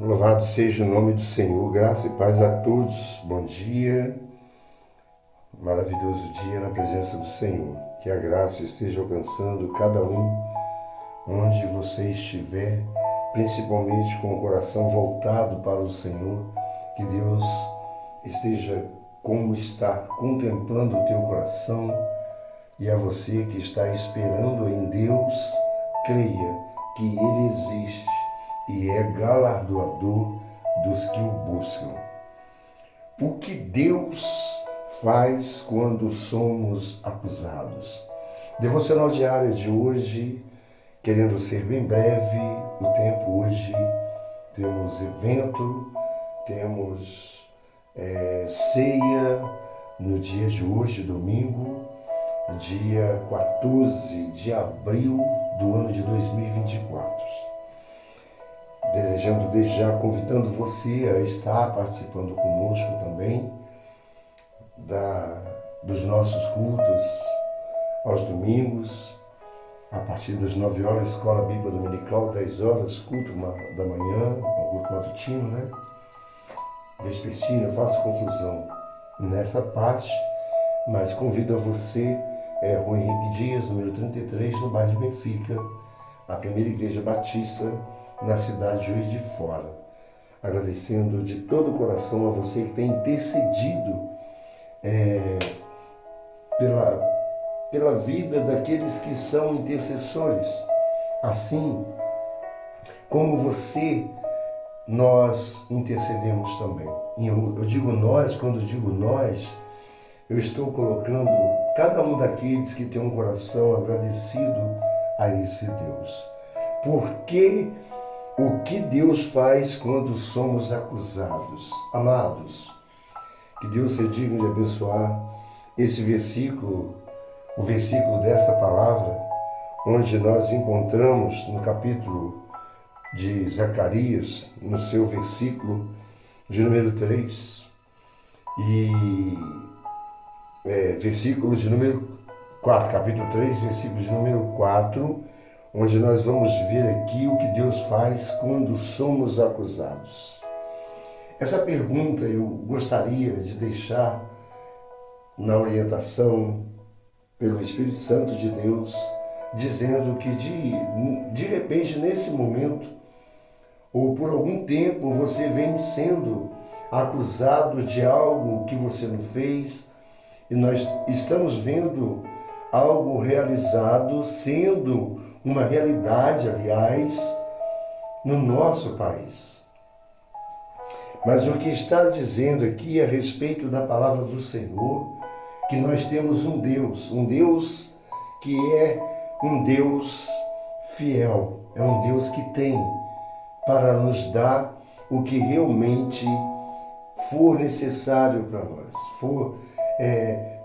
Louvado seja o nome do Senhor, graça e paz a todos. Bom dia, maravilhoso dia na presença do Senhor. Que a graça esteja alcançando cada um onde você estiver, principalmente com o coração voltado para o Senhor. Que Deus esteja como está contemplando o teu coração, e a você que está esperando em Deus, creia que Ele existe e é galardoador dos que o buscam. O que Deus faz quando somos acusados? Devocional diária de hoje, querendo ser bem breve, o tempo hoje, temos evento, temos ceia no dia de hoje, domingo, dia 14 de abril do ano de 2024. Desejando desde já, convidando você a estar participando conosco também dos nossos cultos aos domingos, a partir das 9 horas, Escola Bíblica Dominical, 10 horas, culto da manhã, o culto matutino, né? Vespertino, eu faço confusão nessa parte, mas convido a você, Rua Henrique Dias, número 33, no bairro de Benfica, a primeira igreja batista na cidade de Juiz de Fora. Agradecendo de todo o coração a você que tem intercedido pela vida daqueles que são intercessores. Assim como você, nós intercedemos também. E eu digo nós, quando digo nós, eu estou colocando cada um daqueles que tem um coração agradecido a esse Deus. Porque o que Deus faz quando somos acusados? Amados, que Deus seja digno de abençoar esse versículo, o versículo dessa palavra, onde nós encontramos no capítulo de Zacarias, no seu versículo de número 3, e versículo de número 4, capítulo 3, versículo de número 4, onde nós vamos ver aqui o que Deus faz quando somos acusados. Essa pergunta eu gostaria de deixar na orientação pelo Espírito Santo de Deus, dizendo que de repente, nesse momento, ou por algum tempo, você vem sendo acusado de algo que você não fez, e nós estamos vendo algo realizado, sendo uma realidade, aliás, no nosso país. Mas o que está dizendo aqui a respeito da palavra do Senhor, que nós temos um Deus que é um Deus fiel, é um Deus que tem para nos dar o que realmente for necessário para nós,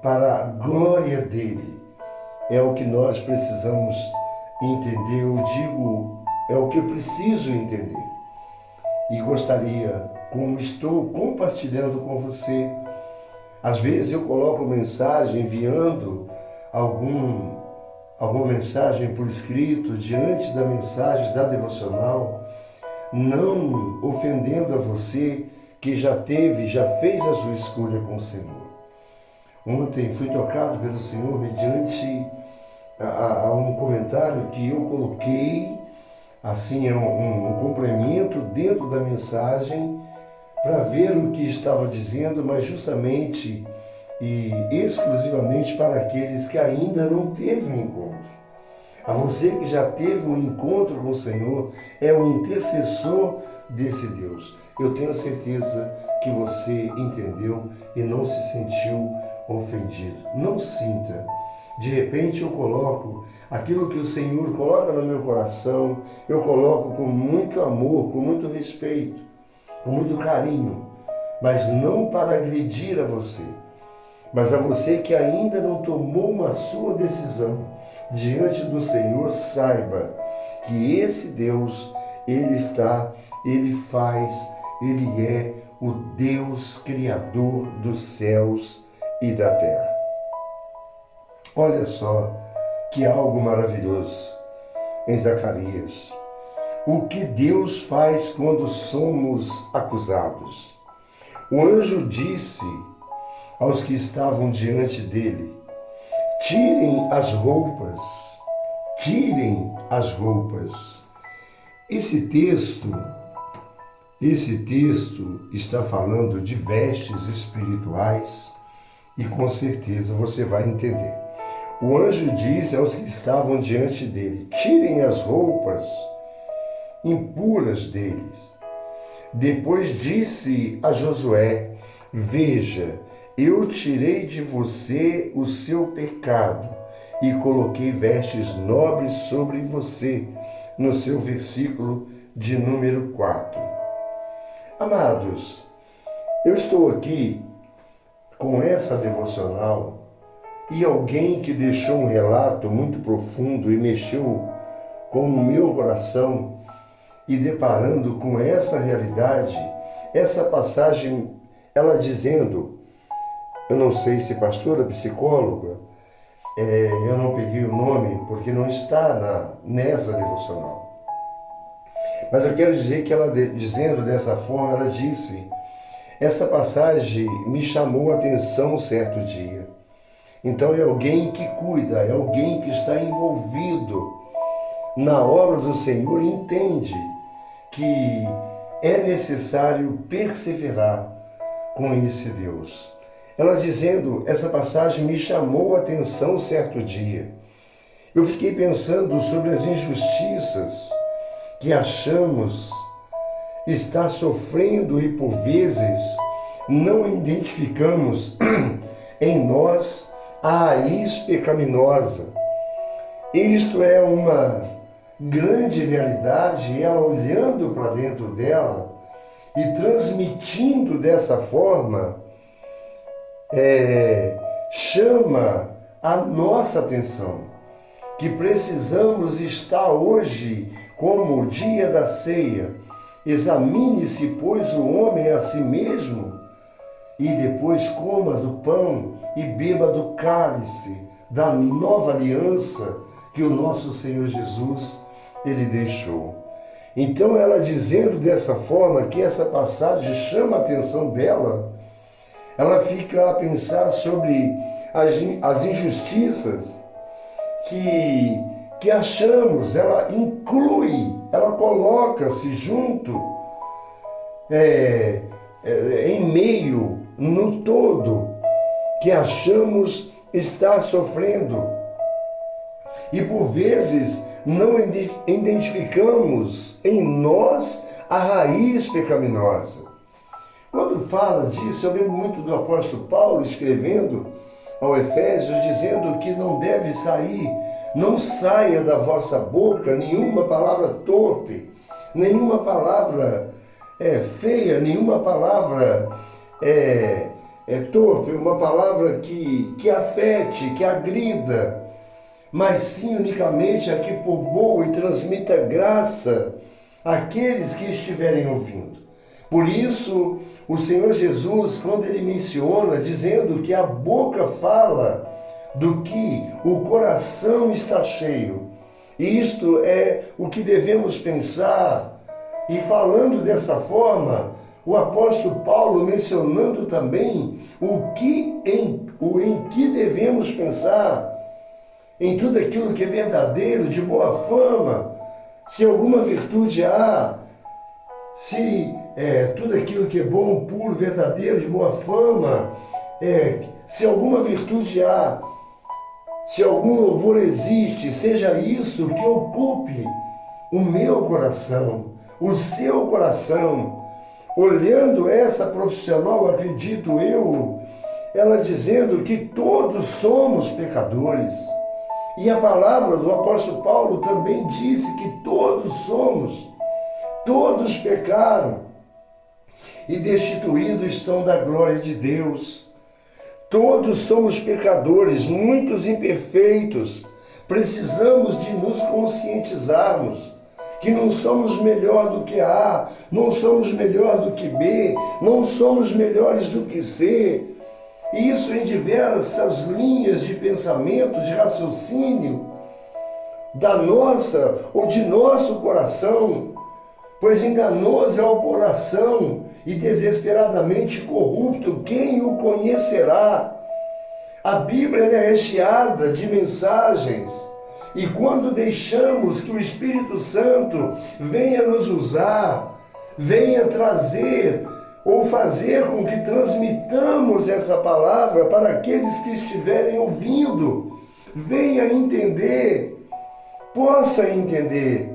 para a glória dele. É o que nós precisamos entender, eu digo, é o que eu preciso entender. E gostaria, como estou compartilhando com você, às vezes eu coloco mensagem, enviando alguma mensagem por escrito, diante da mensagem da devocional, não ofendendo a você que já fez a sua escolha com o Senhor. Ontem fui tocado pelo Senhor mediante a um comentário que eu coloquei, assim, um complemento dentro da mensagem, para ver o que estava dizendo, mas justamente e exclusivamente para aqueles que ainda não teve um encontro. A você que já teve um encontro com o Senhor, é um intercessor desse Deus. Eu tenho certeza que você entendeu e não se sentiu ofendido. Não sinta. De repente eu coloco aquilo que o Senhor coloca no meu coração, eu coloco com muito amor, com muito respeito, com muito carinho, mas não para agredir a você, mas a você que ainda não tomou uma sua decisão diante do Senhor. Saiba que esse Deus, Ele faz, Ele é o Deus Criador dos céus e da terra. Olha só que algo maravilhoso em Zacarias, o que Deus faz quando somos acusados. O anjo disse aos que estavam diante dele: tirem as roupas, tirem as roupas. Esse texto está falando de vestes espirituais e com certeza você vai entender. O anjo disse aos que estavam diante dele: tirem as roupas impuras deles. Depois disse a Josué: veja, eu tirei de você o seu pecado e coloquei vestes nobres sobre você, no seu versículo de número 4. Amados, eu estou aqui com essa devocional e alguém que deixou um relato muito profundo e mexeu com o meu coração, e deparando com essa realidade, essa passagem, ela dizendo, eu não sei se pastora, psicóloga, eu não peguei o nome porque não está nessa devocional. Mas eu quero dizer que ela, dizendo dessa forma, ela disse, essa passagem me chamou a atenção um certo dia. Então é alguém que cuida, é alguém que está envolvido na obra do Senhor e entende que é necessário perseverar com esse Deus. Ela dizendo, essa passagem me chamou a atenção certo dia. Eu fiquei pensando sobre as injustiças que achamos estar sofrendo e por vezes não identificamos em nós a raiz pecaminosa. Isto é uma grande realidade, ela olhando para dentro dela e transmitindo dessa forma, chama a nossa atenção, que precisamos estar hoje como o dia da ceia. Examine-se, pois, o homem a si mesmo, e depois coma do pão e beba do cálice da nova aliança que o nosso Senhor Jesus, ele deixou. Então ela dizendo dessa forma que essa passagem chama a atenção dela, ela fica a pensar sobre as injustiças que achamos, ela inclui, ela coloca-se junto, em meio, no todo, que achamos estar sofrendo. E por vezes não identificamos em nós a raiz pecaminosa. Quando fala disso, eu lembro muito do apóstolo Paulo escrevendo ao Efésios, dizendo que não deve sair, não saia da vossa boca nenhuma palavra torpe, nenhuma palavra feia, nenhuma palavra torpe, uma palavra que afete, que agrida, mas sim unicamente a que for boa e transmita graça àqueles que estiverem ouvindo. Por isso, o Senhor Jesus, quando ele menciona, dizendo que a boca fala do que o coração está cheio, isto é o que devemos pensar, e falando dessa forma, o apóstolo Paulo mencionando também em que devemos pensar, em tudo aquilo que é verdadeiro, de boa fama, se alguma virtude há, se tudo aquilo que é bom, puro, verdadeiro, de boa fama, se alguma virtude há, se algum louvor existe, seja isso que ocupe o meu coração, o seu coração. Olhando essa profissional, acredito eu, ela dizendo que todos somos pecadores. E a palavra do apóstolo Paulo também disse que todos pecaram e destituídos estão da glória de Deus. Todos somos pecadores, muitos imperfeitos. Precisamos de nos conscientizarmos que não somos melhor do que A, não somos melhor do que B, não somos melhores do que C. Isso em diversas linhas de pensamento, de raciocínio. da nossa ou de nosso coração, pois enganoso é o coração e desesperadamente corrupto, quem o conhecerá? A Bíblia é recheada de mensagens, e quando deixamos que o Espírito Santo venha nos usar, venha trazer ou fazer com que transmitamos essa palavra para aqueles que estiverem ouvindo, venha entender, possa entender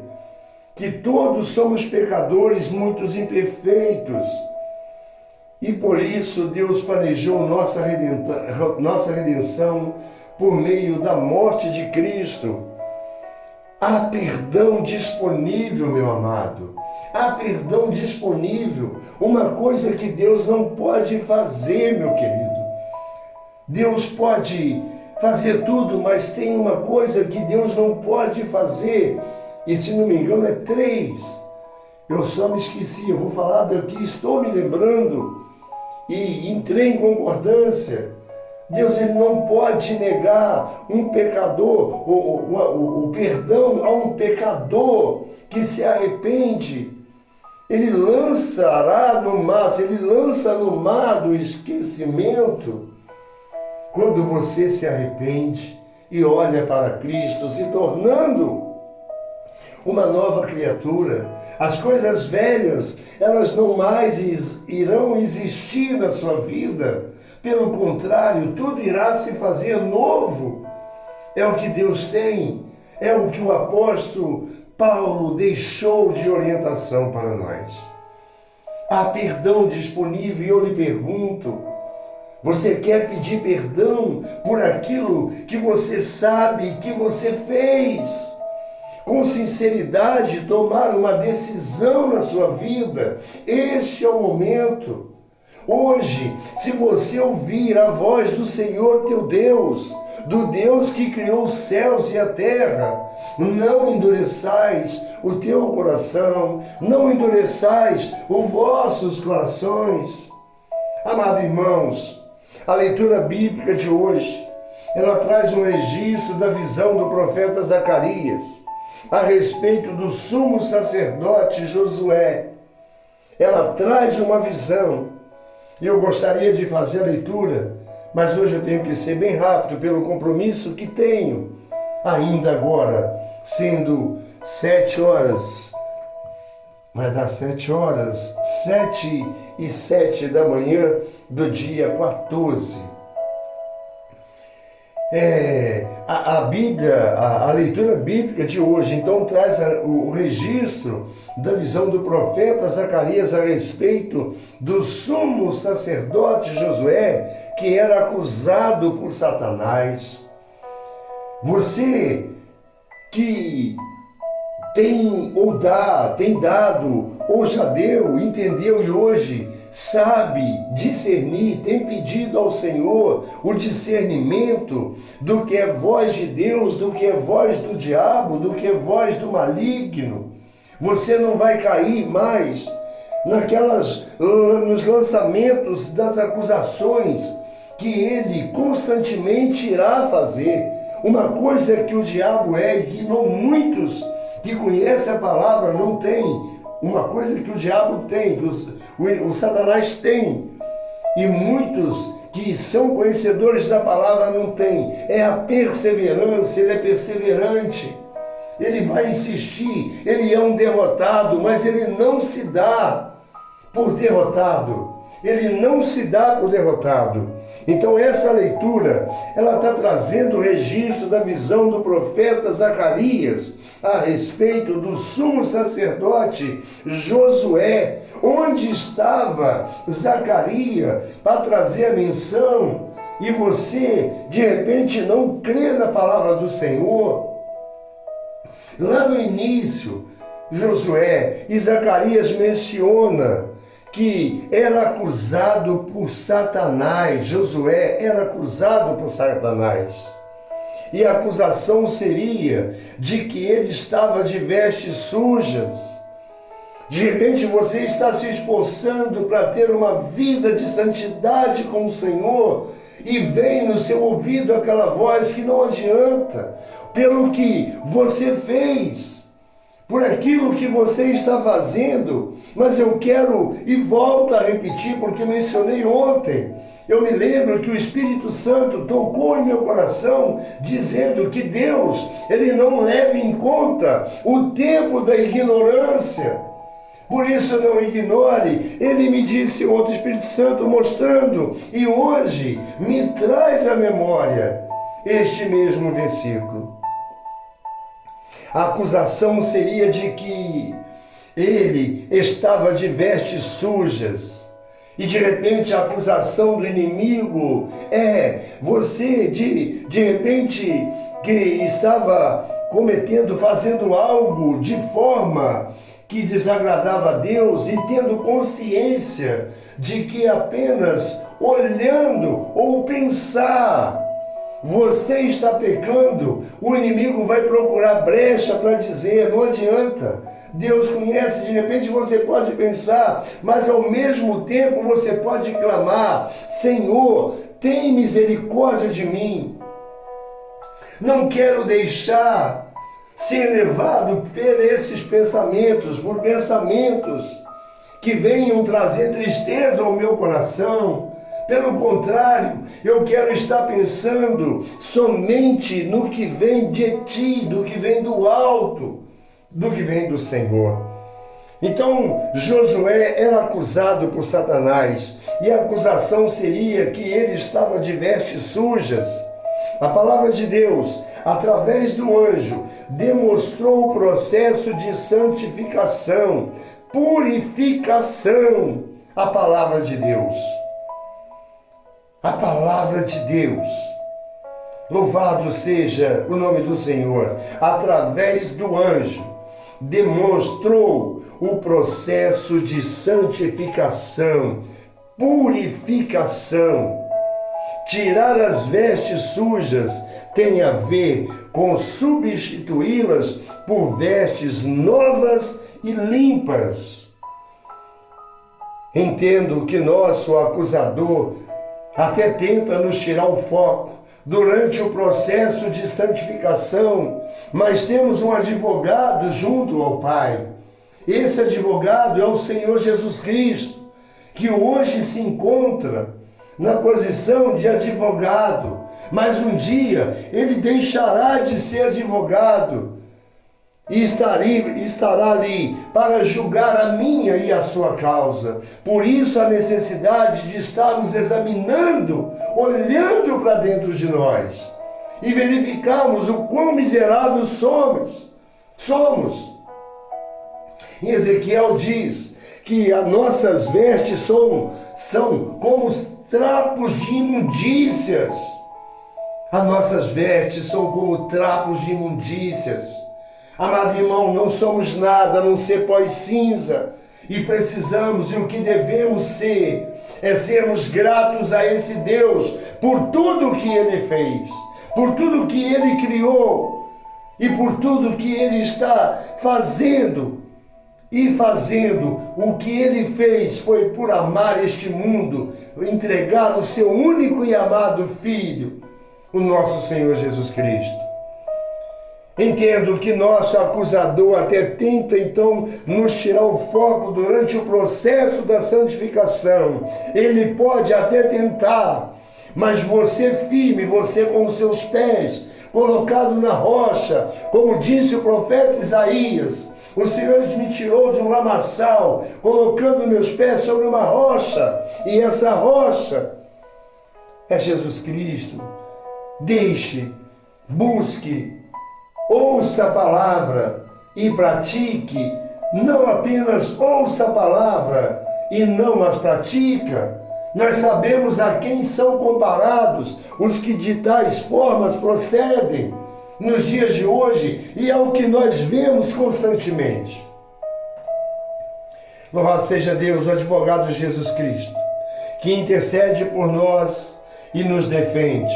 que todos somos pecadores, muitos imperfeitos, e por isso Deus planejou nossa redenção por meio da morte de Cristo. Há perdão disponível, meu amado. Há perdão disponível. Uma coisa que Deus não pode fazer, meu querido. Deus pode fazer tudo, mas tem uma coisa que Deus não pode fazer. E se não me engano é 3. Eu só me esqueci, eu vou falar daqui, estou me lembrando. E entrei em concordância. Deus ele não pode negar um pecador, o perdão a um pecador que se arrepende. Ele lança no mar do esquecimento quando você se arrepende e olha para Cristo, se tornando uma nova criatura. As coisas velhas, elas não mais irão existir na sua vida. Pelo contrário, tudo irá se fazer novo. É o que Deus tem, é o que o apóstolo Paulo deixou de orientação para nós. Há perdão disponível e eu lhe pergunto, você quer pedir perdão por aquilo que você sabe que você fez? Com sinceridade, tomar uma decisão na sua vida. Este é o momento. Hoje, se você ouvir a voz do Senhor teu Deus, do Deus que criou os céus e a terra, não endureçais o teu coração, não endureçais os vossos corações. Amados irmãos, a leitura bíblica de hoje, ela traz um registro da visão do profeta Zacarias a respeito do sumo sacerdote Josué. Ela traz uma visão. E eu gostaria de fazer a leitura, mas hoje eu tenho que ser bem rápido pelo compromisso que tenho. Ainda agora, sendo 7 horas, vai dar 7 horas, 7h07 da manhã do dia 14. A Bíblia, a leitura bíblica de hoje, então, traz o registro da visão do profeta Zacarias a respeito do sumo sacerdote Josué, que era acusado por Satanás. Você que tem dado, ou já deu, entendeu e hoje sabe discernir, tem pedido ao Senhor o discernimento do que é voz de Deus, do que é voz do diabo, do que é voz do maligno. Você não vai cair mais nos lançamentos das acusações que ele constantemente irá fazer. Uma coisa que o diabo é e que não muitos que conhecem a palavra não têm. Uma coisa que o diabo tem, que o Satanás tem, e muitos que são conhecedores da palavra não têm, é a perseverança. Ele é perseverante, ele vai insistir, ele é um derrotado, mas ele não se dá por derrotado, Então essa leitura, ela está trazendo o registro da visão do profeta Zacarias a respeito do sumo sacerdote Josué. Onde estava Zacarias para trazer a menção e você de repente não crê na palavra do Senhor? Lá no início, Josué e Zacarias menciona que era acusado por Satanás. Josué era acusado por Satanás. E a acusação seria de que ele estava de vestes sujas. De repente você está se esforçando para ter uma vida de santidade com o Senhor e vem no seu ouvido aquela voz que não adianta. pelo que você fez, por aquilo que você está fazendo. Mas eu quero e volto a repetir, porque mencionei ontem. Eu me lembro que o Espírito Santo tocou em meu coração, dizendo que Deus, Ele não leva em conta o tempo da ignorância. Por isso não ignore. Ele me disse ontem, o Espírito Santo mostrando, e hoje me traz à memória este mesmo versículo. A acusação seria de que ele estava de vestes sujas. E de repente a acusação do inimigo é você de repente que estava fazendo algo de forma que desagradava a Deus, e tendo consciência de que apenas olhando ou pensar você está pecando, o inimigo vai procurar brecha para dizer, não adianta. Deus conhece, de repente você pode pensar, mas ao mesmo tempo você pode clamar, Senhor, tem misericórdia de mim. Não quero deixar ser levado por esses pensamentos, por pensamentos que venham trazer tristeza ao meu coração. Pelo contrário, eu quero estar pensando somente no que vem de ti, do que vem do alto, do que vem do Senhor. Então, Josué era acusado por Satanás, e a acusação seria que ele estava de vestes sujas. A palavra de Deus, através do anjo, demonstrou o processo de santificação, purificação. A palavra de Deus. A palavra de Deus, louvado seja o nome do Senhor, através do anjo, demonstrou o processo de santificação, purificação. Tirar as vestes sujas tem a ver com substituí-las por vestes novas e limpas. Entendo que nosso acusador até tenta nos tirar o foco durante o processo de santificação, mas temos um advogado junto ao Pai. Esse advogado é o Senhor Jesus Cristo, que hoje se encontra na posição de advogado, mas um dia ele deixará de ser advogado e estará ali para julgar a minha e a sua causa. Por isso a necessidade de estarmos examinando, olhando para dentro de nós e verificarmos o quão miseráveis somos. Em Ezequiel diz que as nossas vestes são como os trapos de imundícias. As nossas vestes são como trapos de imundícias. Amado irmão, não somos nada a não ser pó e cinza, e precisamos, e o que devemos ser, é sermos gratos a esse Deus por tudo que Ele fez, por tudo que Ele criou, e por tudo que Ele está fazendo. E fazendo o que Ele fez foi por amar este mundo, entregar o seu único e amado Filho, o nosso Senhor Jesus Cristo. Entendo que nosso acusador até tenta então nos tirar o foco durante o processo da santificação. Ele pode até tentar, mas você firme, você com os seus pés colocado na rocha, como disse o profeta Isaías, o Senhor me tirou de um lamaçal, colocando meus pés sobre uma rocha, e essa rocha é Jesus Cristo. Deixe, busque, ouça a palavra e pratique. Não apenas ouça a palavra e não as pratica. Nós sabemos a quem são comparados os que de tais formas procedem nos dias de hoje, e é o que nós vemos constantemente. Louvado seja Deus, o advogado Jesus Cristo, que intercede por nós e nos defende.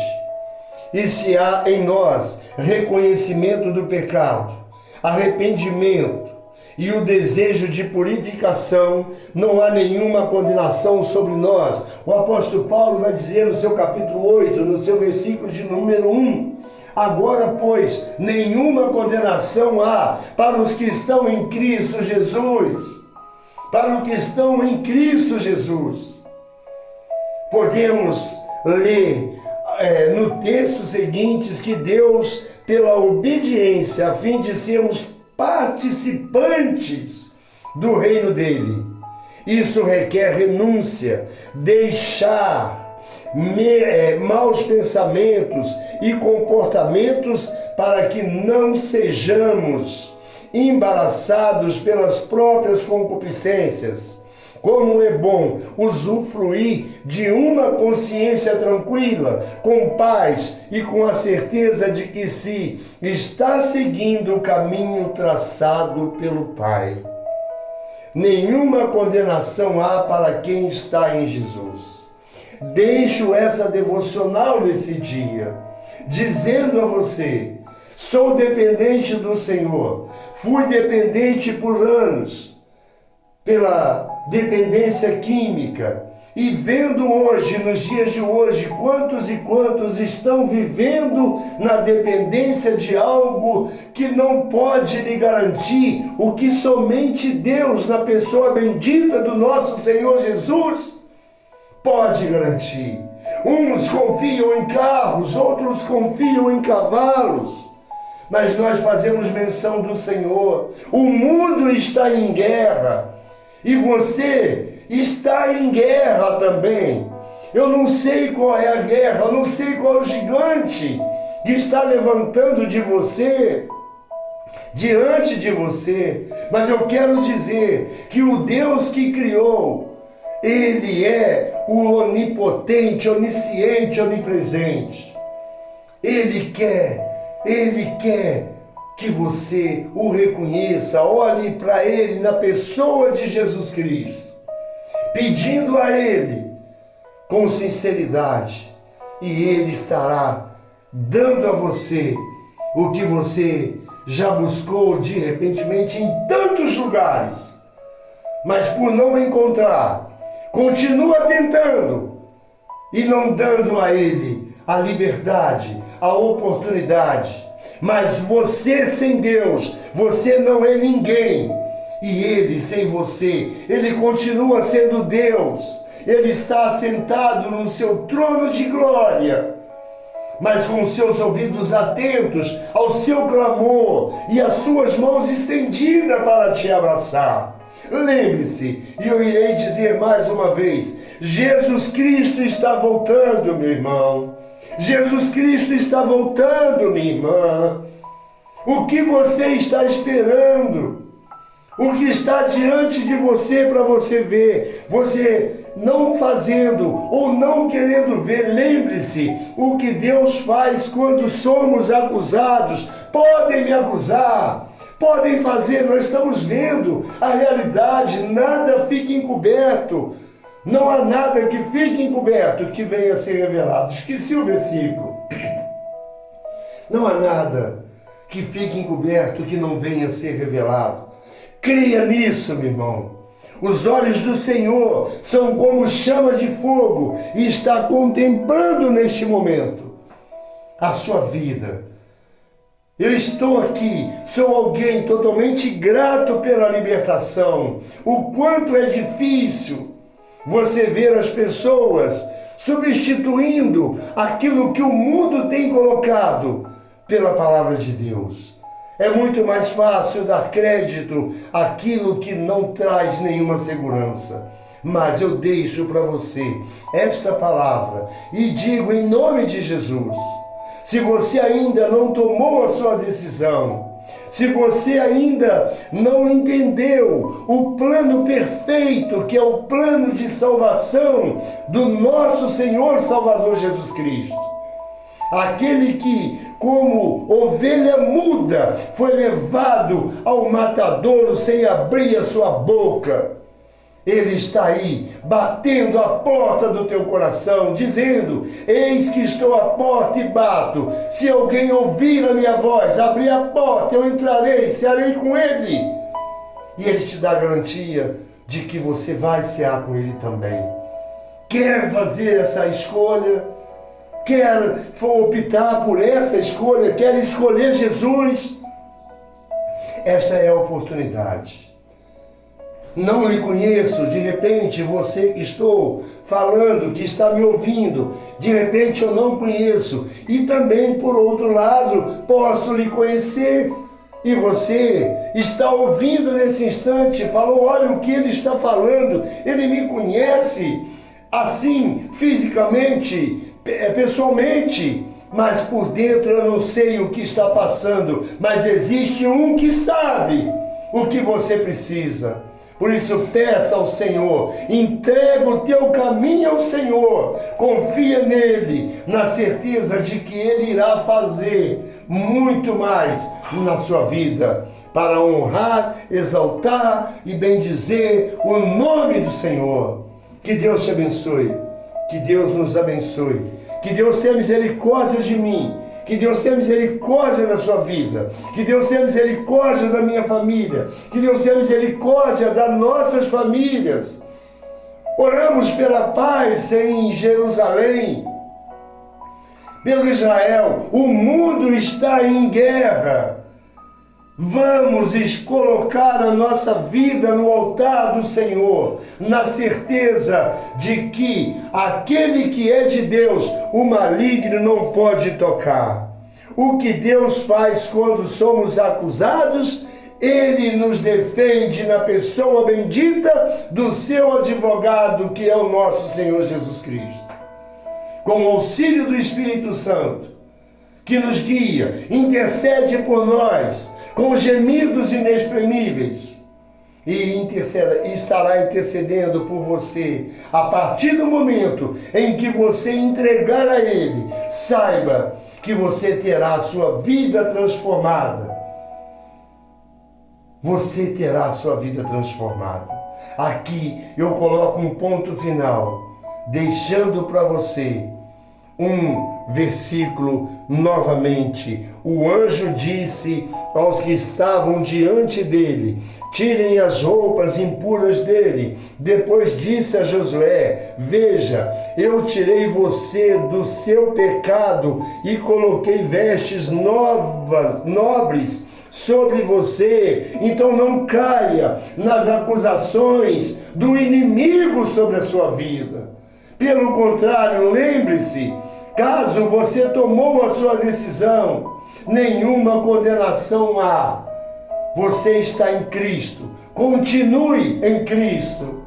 E se há em nós reconhecimento do pecado, arrependimento e o desejo de purificação, não há nenhuma condenação sobre nós. O apóstolo Paulo vai dizer no seu capítulo 8, no seu versículo de número 1, Agora, pois, nenhuma condenação há para os que estão em Cristo Jesus. Para os que estão em Cristo Jesus. Podemos ler no texto seguinte que Deus, pela obediência, a fim de sermos participantes do reino dele. Isso requer renúncia, deixar maus pensamentos e comportamentos para que não sejamos embaraçados pelas próprias concupiscências. Como é bom usufruir de uma consciência tranquila, com paz e com a certeza de que se está seguindo o caminho traçado pelo Pai. Nenhuma condenação há para quem está em Jesus. Deixo essa devocional nesse dia, dizendo a você: sou dependente do Senhor, fui dependente por anos, pela dependência química, e vendo hoje, nos dias de hoje, quantos e quantos estão vivendo na dependência de algo que não pode lhe garantir o que somente Deus, na pessoa bendita do nosso Senhor Jesus, pode garantir. Uns confiam em carros, outros confiam em cavalos, mas nós fazemos menção do Senhor. O mundo está em guerra e você está em guerra também. Eu não sei qual é a guerra, eu não sei qual é o gigante que está levantando de você, diante de você, mas eu quero dizer que o Deus que criou, Ele é o onipotente, onisciente, onipresente. Ele quer que você o reconheça, olhe para Ele na pessoa de Jesus Cristo, pedindo a Ele com sinceridade, e Ele estará dando a você o que você já buscou de repentemente em tantos lugares, mas por não encontrar, continua tentando e não dando a Ele a liberdade, a oportunidade. Mas você sem Deus, você não é ninguém. E Ele sem você, Ele continua sendo Deus. Ele está sentado no seu trono de glória, mas com seus ouvidos atentos ao seu clamor e as suas mãos estendidas para te abraçar. Lembre-se, e eu irei dizer mais uma vez, Jesus Cristo está voltando, meu irmão. Jesus Cristo está voltando, minha irmã. O que você está esperando? O que está diante de você para você ver? Você não fazendo ou não querendo ver, lembre-se, o que Deus faz quando somos acusados. Podem me acusar, podem fazer, nós estamos vendo a realidade, nada fica encoberto. Não há nada que fique encoberto que venha a ser revelado. Esqueci o versículo. Não há nada que fique encoberto que não venha a ser revelado. Creia nisso, meu irmão. Os olhos do Senhor são como chama de fogo e está contemplando neste momento a sua vida. Eu estou aqui, sou alguém totalmente grato pela libertação. O quanto é difícil você ver as pessoas substituindo aquilo que o mundo tem colocado pela palavra de Deus. É muito mais fácil dar crédito àquilo que não traz nenhuma segurança. Mas eu deixo para você esta palavra e digo em nome de Jesus, se você ainda não tomou a sua decisão, se você ainda não entendeu o plano perfeito, que é o plano de salvação do nosso Senhor Salvador Jesus Cristo, aquele que, como ovelha muda, foi levado ao matadouro sem abrir a sua boca, Ele está aí, batendo a porta do teu coração, dizendo: eis que estou à porta e bato. Se alguém ouvir a minha voz, abrir a porta, eu entrarei, cearei com ele. E Ele te dá a garantia de que você vai cear com Ele também. Quer fazer essa escolha? quer optar por essa escolha, quer escolher Jesus, esta é a oportunidade. Não lhe conheço, de repente você que estou falando, que está me ouvindo, de repente eu não conheço, e também por outro lado posso lhe conhecer, e você está ouvindo nesse instante, falou, olha o que ele está falando, ele me conhece, assim, fisicamente, pessoalmente, mas por dentro eu não sei o que está passando, mas existe um que sabe o que você precisa. Por isso peça ao Senhor, entrega o teu caminho ao Senhor, confia nele, na certeza de que ele irá fazer muito mais na sua vida, para honrar, exaltar e bendizer o nome do Senhor. Que Deus te abençoe, que Deus nos abençoe, que Deus tenha misericórdia de mim, que Deus tenha misericórdia da sua vida, que Deus tenha misericórdia da minha família, que Deus tenha misericórdia das nossas famílias. Oramos pela paz em Jerusalém, pelo Israel. O mundo está em guerra. Vamos colocar a nossa vida no altar do Senhor, na certeza de que aquele que é de Deus, o maligno não pode tocar. O que Deus faz quando somos acusados, Ele nos defende na pessoa bendita do seu advogado, que é o nosso Senhor Jesus Cristo. Com o auxílio do Espírito Santo, que nos guia, intercede por nós, com gemidos inexprimíveis, e estará intercedendo por você. A partir do momento em que você entregar a Ele, saiba que você terá a sua vida transformada. Você terá a sua vida transformada. Aqui eu coloco um ponto final, deixando para você um versículo novamente. O anjo disse aos que estavam diante dele: tirem as roupas impuras dele. Depois disse a Josué: veja, eu tirei você do seu pecado e coloquei vestes nobres sobre você. Então não caia nas acusações do inimigo sobre a sua vida. Pelo contrário, lembre-se, caso você tomou a sua decisão, nenhuma condenação há. Você está em Cristo. Continue em Cristo.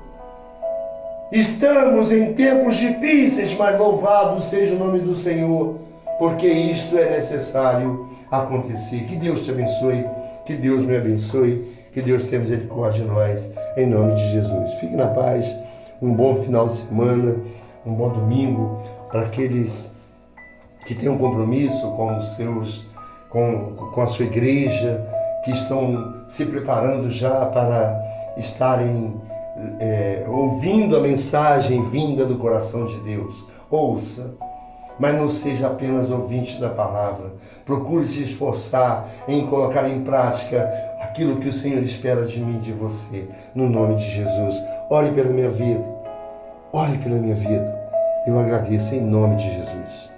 Estamos em tempos difíceis, mas louvado seja o nome do Senhor, porque isto é necessário acontecer. Que Deus te abençoe, que Deus me abençoe, que Deus tenha misericórdia de nós, em nome de Jesus. Fique na paz, um bom final de semana, um bom domingo, para aqueles que têm um compromisso com com a sua igreja, que estão se preparando já para estarem ouvindo a mensagem vinda do coração de Deus. Ouça, mas não seja apenas ouvinte da palavra. Procure se esforçar em colocar em prática aquilo que o Senhor espera de mim e de você, no nome de Jesus. Ore pela minha vida, ore pela minha vida. Eu agradeço em nome de Jesus.